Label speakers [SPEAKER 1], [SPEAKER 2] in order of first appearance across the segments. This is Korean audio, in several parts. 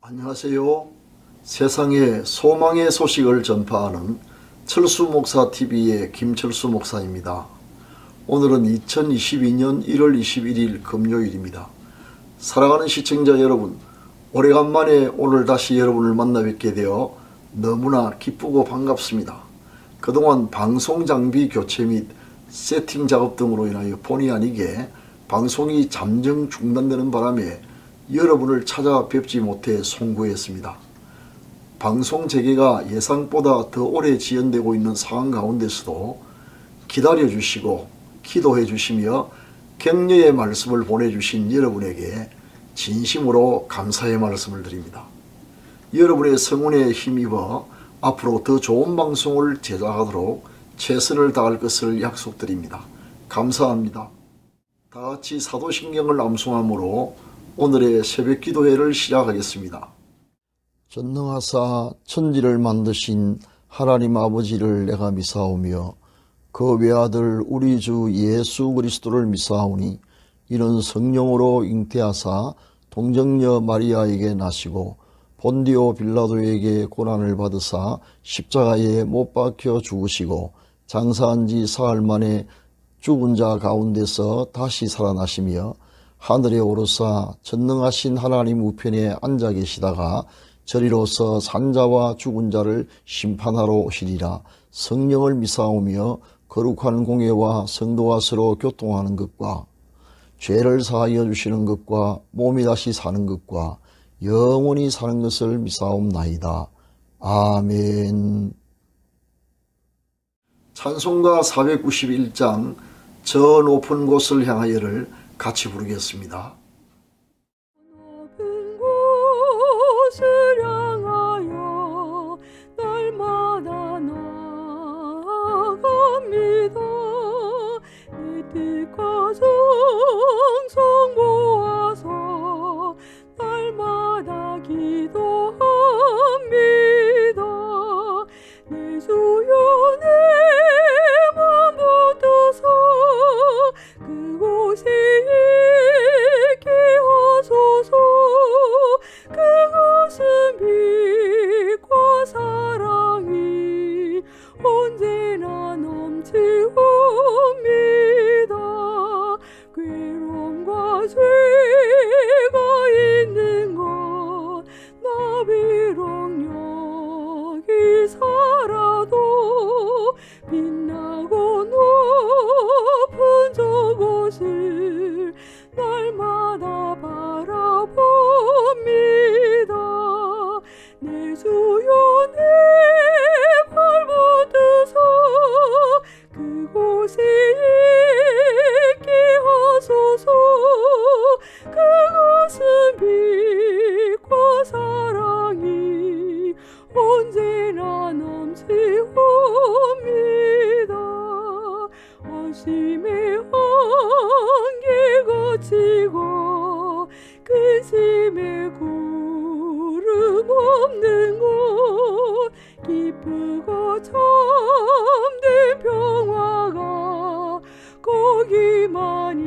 [SPEAKER 1] 안녕하세요. 세상에 소망의 소식을 전파하는 철수목사TV의 김철수 목사입니다. 오늘은 2022년 1월 21일 금요일입니다. 사랑하는 시청자 여러분, 오래간만에 오늘 다시 여러분을 만나 뵙게 되어 너무나 기쁘고 반갑습니다. 그동안 방송 장비 교체 및 세팅 작업 등으로 인하여 본의 아니게 방송이 잠정 중단되는 바람에 여러분을 찾아뵙지 못해 송구했습니다. 방송 재개가 예상보다 더 오래 지연되고 있는 상황 가운데서도 기다려주시고 기도해 주시며 격려의 말씀을 보내주신 여러분에게 진심으로 감사의 말씀을 드립니다. 여러분의 성원에 힘입어 앞으로 더 좋은 방송을 제작하도록 최선을 다할 것을 약속드립니다. 감사합니다. 다같이 사도신경을 암송함으로 오늘의 새벽 기도회를 시작하겠습니다. 전능하사 천지를 만드신 하나님 아버지를 내가 미사오며 그 외아들 우리 주 예수 그리스도를 미사오니 이는 성령으로 잉태하사 동정녀 마리아에게 나시고 본디오 빌라도에게 고난을 받으사 십자가에 못 박혀 죽으시고 장사한 지 사흘 만에 죽은 자 가운데서 다시 살아나시며 하늘에 오르사 전능하신 하나님 우편에 앉아 계시다가 저리로서 산자와 죽은 자를 심판하러 오시리라. 성령을 미사오며 거룩한 공예와 성도와 서로 교통하는 것과 죄를 사하여 주시는 것과 몸이 다시 사는 것과 영원히 사는 것을 미사옵나이다. 아멘. 찬송가 491장 저 높은 곳을 향하여를 같이 부르겠습니다.
[SPEAKER 2] 높은 곳을 향하여 날마다 나아갑니다. 내 뜻과 정성 모아서 날마다 기도합니다. 내 주여 내 맘 붙드소 그곳에 있게 하소서. 그것은 빛과 사랑이 언제나 넘치옵니다. 괴로움과 죄가 있는 것 나 비록 여기 살아도 빛나고 높은 저곳을 날마다 바라봅니다. 내 주여 내 발 붙드소 그곳에 있게 하소서. 그것은 빛과 사랑이 언제나 넘치옵니다. 어심의 한계 거치고 근심의 구름 없는 곳 기쁘고 참된 평화가 거기만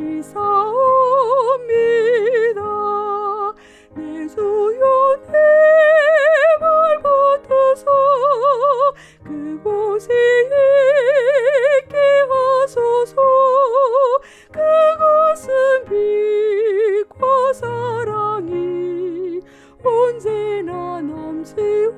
[SPEAKER 2] 있사옵니다. 내 주여 내 발 붙드소 그곳에 있게 하소서. 그것은 빛과 사랑이 언제나 넘치옵니다.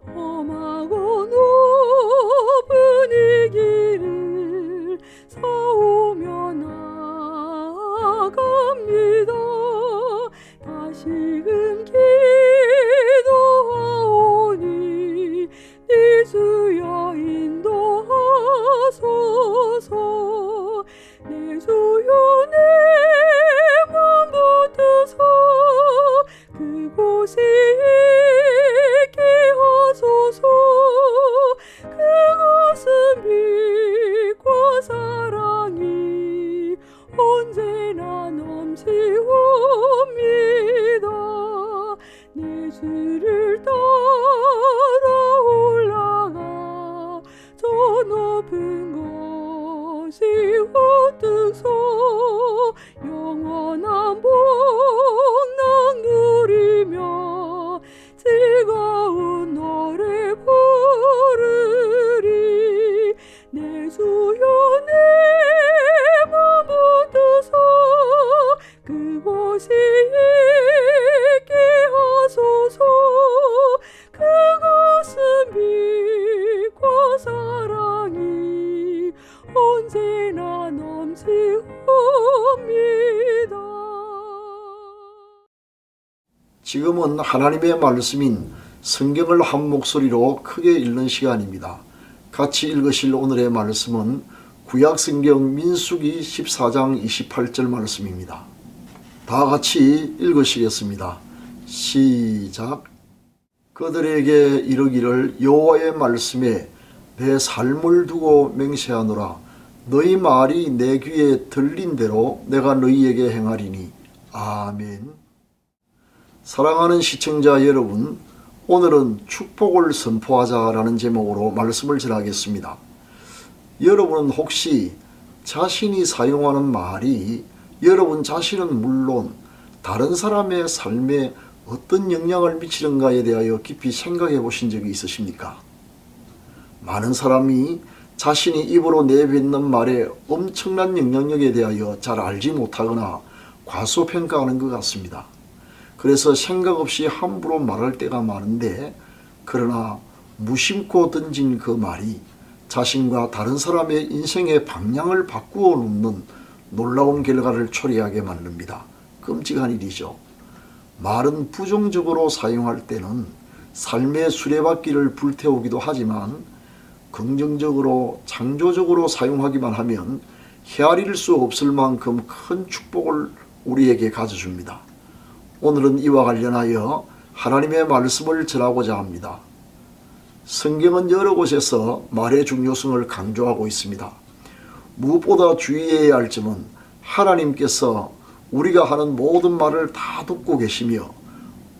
[SPEAKER 2] 험하고 높은 이 길을 서오며 나아갑니다. 다시금 기도하오니 네 주여 인도하소서. 내 주여 내 맘 붙드소 그곳에 있게 하소서. 그것은 빛과 사랑이 언제나 넘치옵니다. 내 주를 따라
[SPEAKER 1] 지금은 하나님의 말씀인 성경을 한 목소리로 크게 읽는 시간입니다. 같이 읽으실 오늘의 말씀은 구약성경 민수기 14장 28절 말씀입니다. 다 같이 읽으시겠습니다. 시작. 그들에게 이르기를 여호와의 말씀에 내 삶을 두고 맹세하노라. 너희 말이 내 귀에 들린 대로 내가 너희에게 행하리니. 아멘. 사랑하는 시청자 여러분, 오늘은 축복을 선포하자라는 제목으로 말씀을 전하겠습니다. 여러분은 혹시 자신이 사용하는 말이 여러분 자신은 물론 다른 사람의 삶에 어떤 영향을 미치는가에 대하여 깊이 생각해 보신 적이 있으십니까? 많은 사람이 자신이 입으로 내뱉는 말에 엄청난 영향력에 대하여 잘 알지 못하거나 과소평가하는 것 같습니다. 그래서 생각 없이 함부로 말할 때가 많은데, 그러나 무심코 던진 그 말이 자신과 다른 사람의 인생의 방향을 바꾸어 놓는 놀라운 결과를 초래하게 만듭니다. 끔찍한 일이죠. 말은 부정적으로 사용할 때는 삶의 수레바퀴를 불태우기도 하지만, 긍정적으로 창조적으로 사용하기만 하면 헤아릴 수 없을 만큼 큰 축복을 우리에게 가져줍니다. 오늘은 이와 관련하여 하나님의 말씀을 전하고자 합니다. 성경은 여러 곳에서 말의 중요성을 강조하고 있습니다. 무엇보다 주의해야 할 점은 하나님께서 우리가 하는 모든 말을 다 듣고 계시며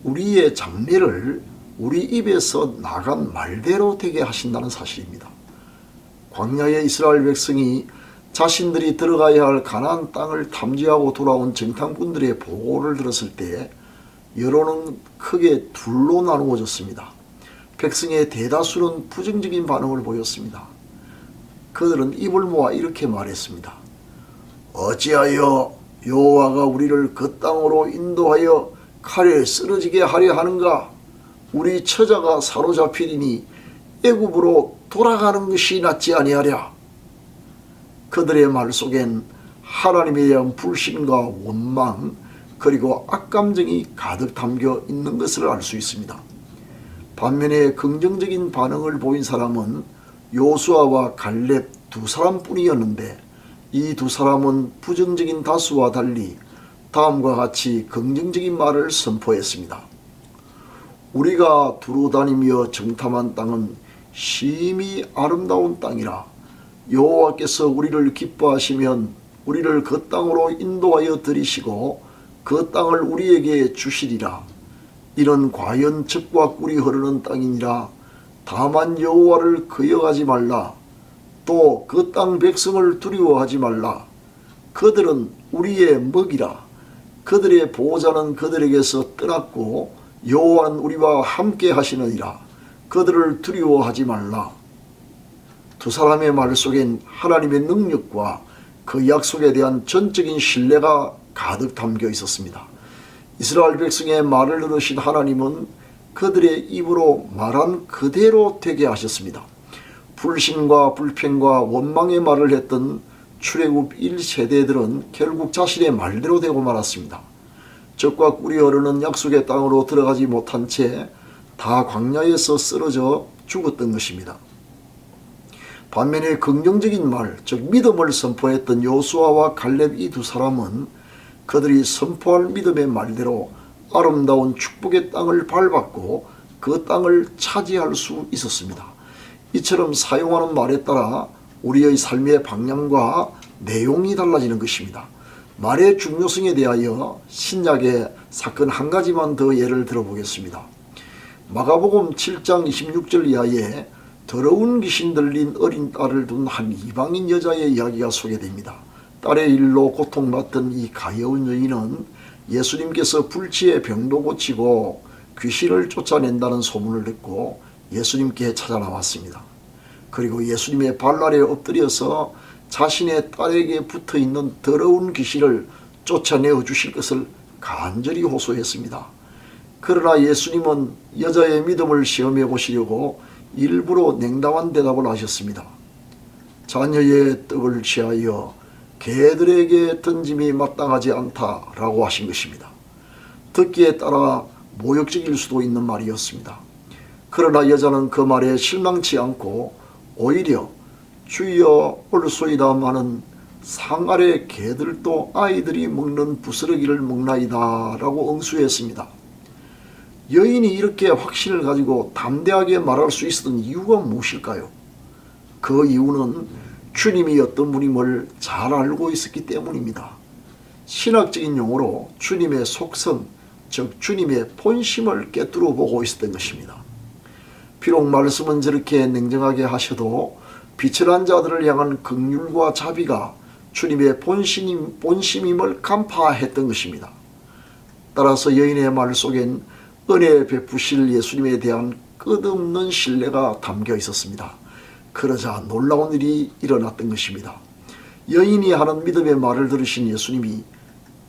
[SPEAKER 1] 우리의 장래를 우리 입에서 나간 말대로 되게 하신다는 사실입니다. 광야의 이스라엘 백성이 자신들이 들어가야 할 가나안 땅을 탐지하고 돌아온 정탐꾼들의 보고를 들었을 때 여론은 크게 둘로 나누어졌습니다. 백성의 대다수는 부정적인 반응을 보였습니다. 그들은 입을 모아 이렇게 말했습니다. 어찌하여 여호와가 우리를 그 땅으로 인도하여 칼에 쓰러지게 하려 하는가? 우리 처자가 사로잡히리니 애굽으로 돌아가는 것이 낫지 아니하랴. 그들의 말 속엔 하나님에 대한 불신과 원망 그리고 악감정이 가득 담겨 있는 것을 알 수 있습니다. 반면에 긍정적인 반응을 보인 사람은 요수아와 갈렙 두 사람뿐이었는데, 이 두 사람은 부정적인 다수와 달리 다음과 같이 긍정적인 말을 선포했습니다. 우리가 두루 다니며 정탐한 땅은 심히 아름다운 땅이라. 여호와께서 우리를 기뻐하시면 우리를 그 땅으로 인도하여 들이시고 그 땅을 우리에게 주시리라. 이는 과연 젖과 꿀이 흐르는 땅이니라. 다만 여호와를 거역하지 말라. 또 그 땅 백성을 두려워하지 말라. 그들은 우리의 먹이라. 그들의 보호자는 그들에게서 떠났고 여호와는 우리와 함께 하시느니라. 그들을 두려워하지 말라. 두 사람의 말 속엔 하나님의 능력과 그 약속에 대한 전적인 신뢰가 가득 담겨 있었습니다. 이스라엘 백성의 말을 들으신 하나님은 그들의 입으로 말한 그대로 되게 하셨습니다. 불신과 불평과 원망의 말을 했던 출애굽 1세대들은 결국 자신의 말대로 되고 말았습니다. 젖과 꿀이 흐르는 약속의 땅으로 들어가지 못한 채 다 광야에서 쓰러져 죽었던 것입니다. 반면에 긍정적인 말, 즉 믿음을 선포했던 요수아와 갈렙 이 두 사람은 그들이 선포할 믿음의 말대로 아름다운 축복의 땅을 밟았고 그 땅을 차지할 수 있었습니다. 이처럼 사용하는 말에 따라 우리의 삶의 방향과 내용이 달라지는 것입니다. 말의 중요성에 대하여 신약의 사건 한 가지만 더 예를 들어보겠습니다. 마가복음 7장 26절 이하에 더러운 귀신 들린 어린 딸을 둔 한 이방인 여자의 이야기가 소개됩니다. 딸의 일로 고통받던 이 가여운 여인은 예수님께서 불치의 병도 고치고 귀신을 쫓아낸다는 소문을 듣고 예수님께 찾아 나왔습니다. 그리고 예수님의 발날에 엎드려서 자신의 딸에게 붙어있는 더러운 귀신을 쫓아내어 주실 것을 간절히 호소했습니다. 그러나 예수님은 여자의 믿음을 시험해 보시려고 일부러 냉담한 대답을 하셨습니다. 자녀의 떡을 취하여 개들에게 던짐이 마땅하지 않다라고 하신 것입니다. 듣기에 따라 모욕적일 수도 있는 말이었습니다. 그러나 여자는 그 말에 실망치 않고 오히려 주여 올소이다마는 상 아래 개들도 아이들이 먹는 부스러기를 먹나이다 라고 응수했습니다. 여인이 이렇게 확신을 가지고 담대하게 말할 수 있었던 이유가 무엇일까요? 그 이유는 주님이 어떤 분임을 잘 알고 있었기 때문입니다. 신학적인 용어로 주님의 속성, 즉 주님의 본심을 꿰뚫어 보고 있었던 것입니다. 비록 말씀은 저렇게 냉정하게 하셔도 비천한 자들을 향한 긍휼과 자비가 주님의 본심임을 간파했던 것입니다. 따라서 여인의 말 속엔 은혜 베푸실 예수님에 대한 끝없는 신뢰가 담겨 있었습니다. 그러자 놀라운 일이 일어났던 것입니다. 여인이 하는 믿음의 말을 들으신 예수님이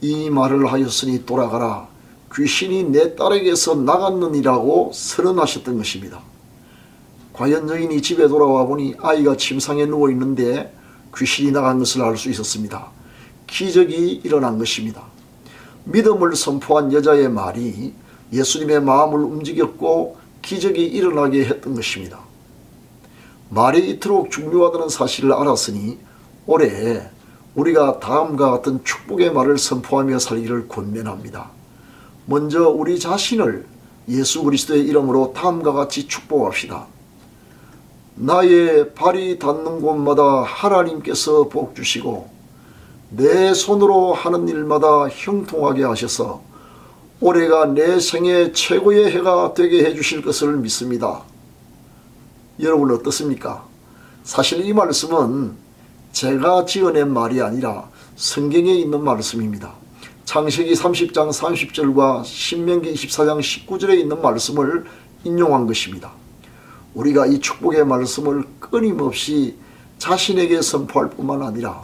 [SPEAKER 1] 이 말을 하였으니 돌아가라, 귀신이 내 딸에게서 나갔느니라고 선언하셨던 것입니다. 과연 여인이 집에 돌아와 보니 아이가 침상에 누워 있는데 귀신이 나간 것을 알 수 있었습니다. 기적이 일어난 것입니다. 믿음을 선포한 여자의 말이 예수님의 마음을 움직였고 기적이 일어나게 했던 것입니다. 말이 이토록 중요하다는 사실을 알았으니 올해 우리가 다음과 같은 축복의 말을 선포하며 살기를 권면합니다. 먼저 우리 자신을 예수 그리스도의 이름으로 다음과 같이 축복합시다. 나의 발이 닿는 곳마다 하나님께서 복 주시고 내 손으로 하는 일마다 형통하게 하셔서 올해가 내 생애 최고의 해가 되게 해주실 것을 믿습니다. 여러분 어떻습니까? 사실 이 말씀은 제가 지어낸 말이 아니라 성경에 있는 말씀입니다. 창세기 30장 30절과 신명기 24장 19절에 있는 말씀을 인용한 것입니다. 우리가 이 축복의 말씀을 끊임없이 자신에게 선포할 뿐만 아니라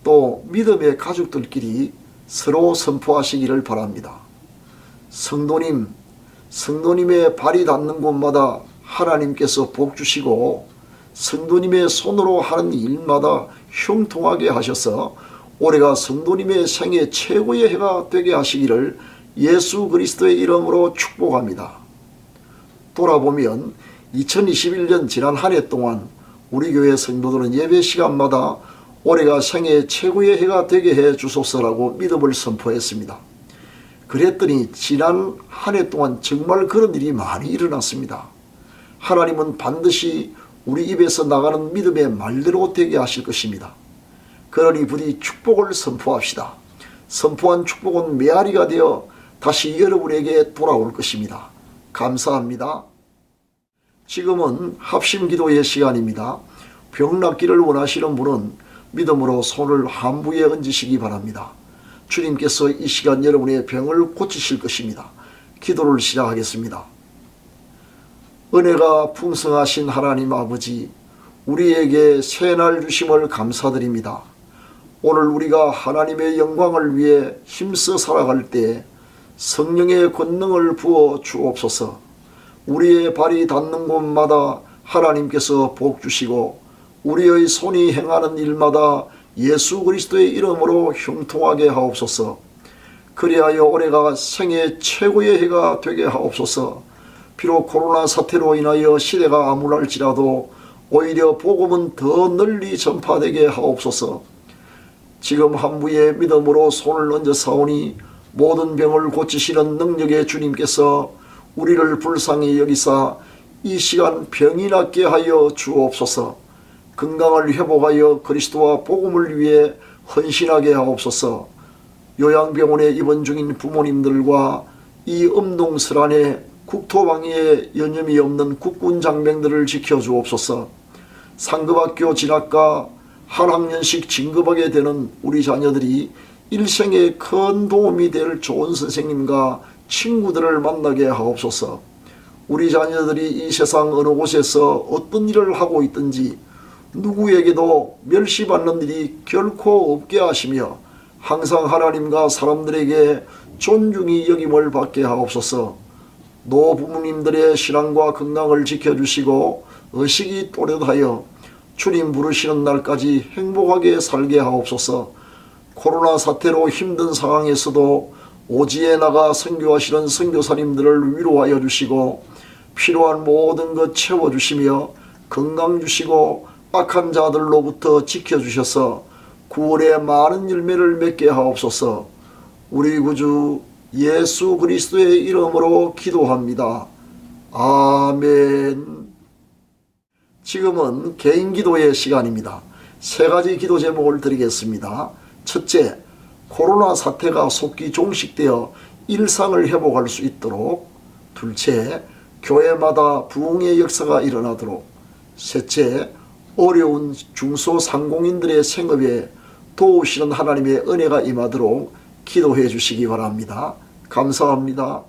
[SPEAKER 1] 또 믿음의 가족들끼리 서로 선포하시기를 바랍니다. 성도님의 발이 닿는 곳마다 하나님께서 복 주시고 성도님의 손으로 하는 일마다 형통하게 하셔서 올해가 성도님의 생애 최고의 해가 되게 하시기를 예수 그리스도의 이름으로 축복합니다. 돌아보면 2021년 지난 한 해 동안 우리 교회 성도들은 예배 시간마다 올해가 생애 최고의 해가 되게 해 주소서라고 믿음을 선포했습니다. 그랬더니 지난 한 해 동안 정말 그런 일이 많이 일어났습니다. 하나님은 반드시 우리 입에서 나가는 믿음의 말대로 되게 하실 것입니다. 그러니 부디 축복을 선포합시다. 선포한 축복은 메아리가 되어 다시 여러분에게 돌아올 것입니다. 감사합니다. 지금은 합심기도의 시간입니다. 병 낫기를 원하시는 분은 믿음으로 손을 함부에 얹으시기 바랍니다. 주님께서 이 시간 여러분의 병을 고치실 것입니다. 기도를 시작하겠습니다. 은혜가 풍성하신 하나님 아버지, 우리에게 새날 주심을 감사드립니다. 오늘 우리가 하나님의 영광을 위해 힘써 살아갈 때 성령의 권능을 부어 주옵소서. 우리의 발이 닿는 곳마다 하나님께서 복 주시고 우리의 손이 행하는 일마다 예수 그리스도의 이름으로 형통하게 하옵소서. 그리하여 올해가 생애 최고의 해가 되게 하옵소서. 비록 코로나 사태로 인하여 시대가 암울할지라도 오히려 복음은 더 널리 전파되게 하옵소서. 지금 한부에 믿음으로 손을 얹어 사오니 모든 병을 고치시는 능력의 주님께서 우리를 불쌍히 여기사 이 시간 병이 낫게 하여 주옵소서. 건강을 회복하여 그리스도와 복음을 위해 헌신하게 하옵소서. 요양병원에 입원 중인 부모님들과 이 엄동설 안에 국토방위에 여념이 없는 국군 장병들을 지켜주옵소서. 상급학교 진학과 한 학년씩 진급하게 되는 우리 자녀들이 일생에 큰 도움이 될 좋은 선생님과 친구들을 만나게 하옵소서. 우리 자녀들이 이 세상 어느 곳에서 어떤 일을 하고 있든지 누구에게도 멸시받는 일이 결코 없게 하시며 항상 하나님과 사람들에게 존중이 여김을 받게 하옵소서. 노부모님들의 신앙과 건강을 지켜주시고 의식이 또렷하여 주님 부르시는 날까지 행복하게 살게 하옵소서. 코로나 사태로 힘든 상황에서도 오지에 나가 선교하시는 선교사님들을 위로하여 주시고 필요한 모든 것 채워주시며 건강 주시고 악한 자들로부터 지켜주셔서 9월에 많은 열매를 맺게 하옵소서. 우리 구주 예수 그리스도의 이름으로 기도합니다. 아멘. 지금은 개인 기도의 시간입니다. 세 가지 기도 제목을 드리겠습니다. 첫째, 코로나 사태가 속기 종식되어 일상을 회복할 수 있도록. 둘째, 교회마다 부흥의 역사가 일어나도록. 셋째, 어려운 중소상공인들의 생업에 도우시는 하나님의 은혜가 임하도록 기도해 주시기 바랍니다. 감사합니다.